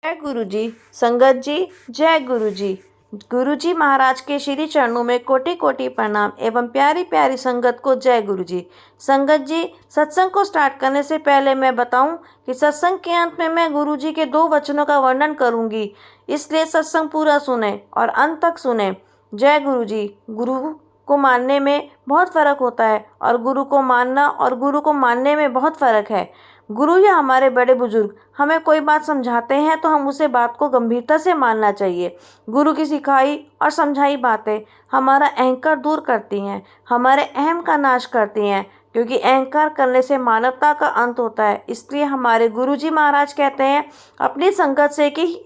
जय गुरु जी। संगत जी, जय गुरु जी। गुरु जी महाराज के श्री चरणों में कोटि कोटि प्रणाम एवं प्यारी प्यारी संगत को जय गुरु जी। संगत जी, सत्संग को स्टार्ट करने से पहले मैं बताऊं कि सत्संग के अंत में मैं गुरु जी के 2 वचनों का वर्णन करूंगी, इसलिए सत्संग पूरा सुने और अंत तक सुने। जय गुरु जी। गुरु को मानने में बहुत फ़र्क होता है और गुरु को मानना और गुरु को मानने में बहुत फ़र्क है। गुरु या हमारे बड़े बुजुर्ग हमें कोई बात समझाते हैं तो हम उसे बात को गंभीरता से मानना चाहिए। गुरु की सिखाई और समझाई बातें हमारा अहंकार दूर करती हैं, हमारे अहम का नाश करती हैं, क्योंकि अहंकार करने से मानवता का अंत होता है। इसलिए हमारे गुरु जी महाराज कहते हैं अपनी संगत से कि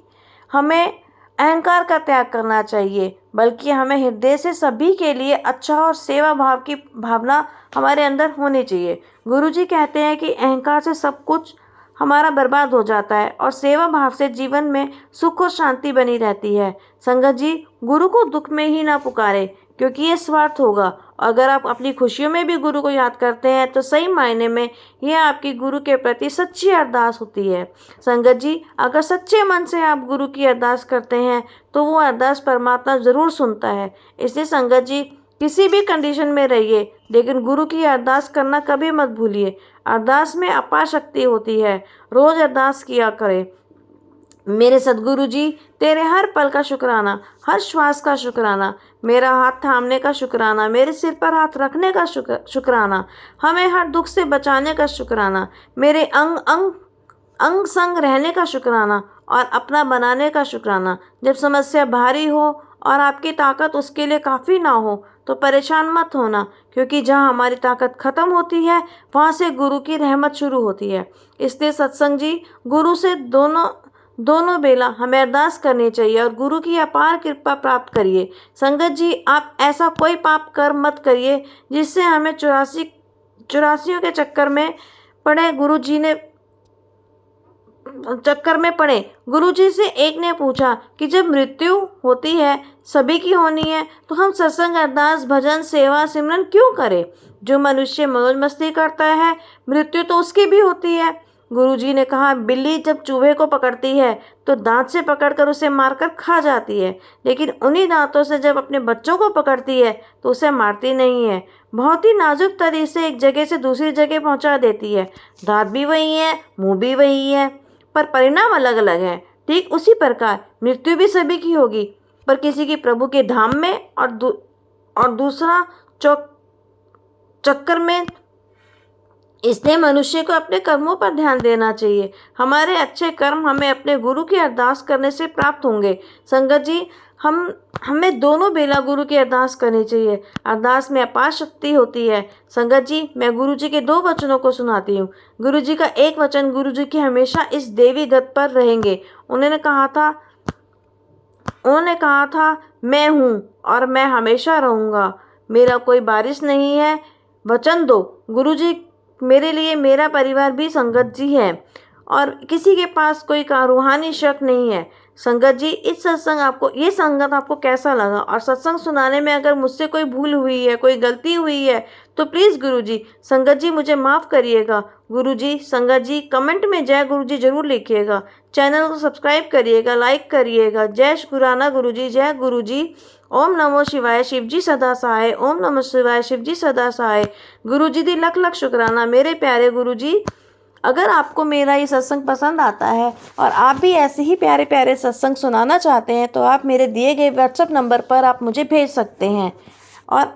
हमें अहंकार का त्याग करना चाहिए, बल्कि हमें हृदय से सभी के लिए अच्छा और सेवा भाव की भावना हमारे अंदर होनी चाहिए। गुरुजी कहते हैं कि अहंकार से सब कुछ हमारा बर्बाद हो जाता है और सेवा भाव से जीवन में सुख और शांति बनी रहती है। संगत जी, गुरु को दुख में ही ना पुकारे, क्योंकि ये स्वार्थ होगा। अगर आप अपनी खुशियों में भी गुरु को याद करते हैं तो सही मायने में यह आपकी गुरु के प्रति सच्ची अरदास होती है। संगत जी, अगर सच्चे मन से आप गुरु की अरदास करते हैं तो वो अरदास परमात्मा ज़रूर सुनता है। इसलिए संगत जी, किसी भी कंडीशन में रहिए, लेकिन गुरु की अरदास करना कभी मत भूलिए। अरदास में अपार शक्ति होती है। रोज़ अरदास किया करें। मेरे सद्गुरु जी, तेरे हर पल का शुक्राना, हर श्वास का शुक्राना, मेरा हाथ थामने का शुक्राना, मेरे सिर पर हाथ रखने का शुक्राना, हमें हर दुख से बचाने का शुक्राना, मेरे अंग संग रहने का शुक्राना और अपना बनाने का शुक्राना। जब समस्या भारी हो और आपकी ताकत उसके लिए काफ़ी ना हो तो परेशान मत होना, क्योंकि जहाँ हमारी ताकत ख़त्म होती है वहाँ से गुरु की रहमत शुरू होती है। इसलिए सत्संग जी, गुरु से दोनों बेला हमें अरदास करनी चाहिए और गुरु की अपार कृपा प्राप्त करिए। संगत जी, आप ऐसा कोई पाप कर्म मत करिए जिससे हमें चौरासियों के चक्कर में पड़े। गुरुजी से एक ने पूछा कि जब मृत्यु होती है, सभी की होनी है, तो हम सत्संग, अरदास, भजन, सेवा, सिमरन क्यों करें? जो मनुष्य मौज मस्ती करता है, मृत्यु तो उसकी भी होती है। गुरुजी ने कहा, बिल्ली जब चूहे को पकड़ती है तो दांत से पकड़कर उसे मारकर खा जाती है, लेकिन उन्हीं दांतों से जब अपने बच्चों को पकड़ती है तो उसे मारती नहीं है, बहुत ही नाजुक तरीके से एक जगह से दूसरी जगह पहुंचा देती है। दांत भी वही है, मुंह भी वही है, पर परिणाम अलग अलग है। ठीक उसी प्रकार मृत्यु भी सभी की होगी, पर किसी की प्रभु के धाम में और दूसरा चक्कर में। इसलिए मनुष्य को अपने कर्मों पर ध्यान देना चाहिए। हमारे अच्छे कर्म हमें अपने गुरु की अरदास करने से प्राप्त होंगे। संगत जी, हमें दोनों बेला गुरु की अरदास करनी चाहिए। अरदास में अपार शक्ति होती है। संगत जी, मैं गुरु जी के 2 वचनों को सुनाती हूँ। गुरु जी का एक वचन गुरु जी की हमेशा इस देवी गत पर रहेंगे। उन्होंने कहा था, मैं हूँ और मैं हमेशा रहूँगा, मेरा कोई बारिश नहीं है, वचन दो। गुरु जी मेरे लिए मेरा परिवार भी संगत जी है और किसी के पास कोई रूहानी शक नहीं है। संगत जी, ये संगत आपको कैसा लगा? और सत्संग सुनाने में अगर मुझसे कोई भूल हुई है, कोई गलती हुई है तो प्लीज़ गुरु जी, संगत जी मुझे माफ़ करिएगा। गुरु जी, संगत जी कमेंट में जय गुरु जी ज़रूर लिखिएगा। चैनल को सब्सक्राइब करिएगा, लाइक करिएगा। जय शुक्राना गुरु जी, जय गुरु जी। ओम नमो शिवाय, शिव जी सदा सहाय। ओम नमो शिवाय, शिव जी सदा सहाय। गुरु जी दी लख लख शुक्राना। मेरे प्यारे गुरु जी, अगर आपको मेरा ये सत्संग पसंद आता है और आप भी ऐसे ही प्यारे प्यारे सत्संग सुनाना चाहते हैं तो आप मेरे दिए गए व्हाट्सएप नंबर पर आप मुझे भेज सकते हैं। और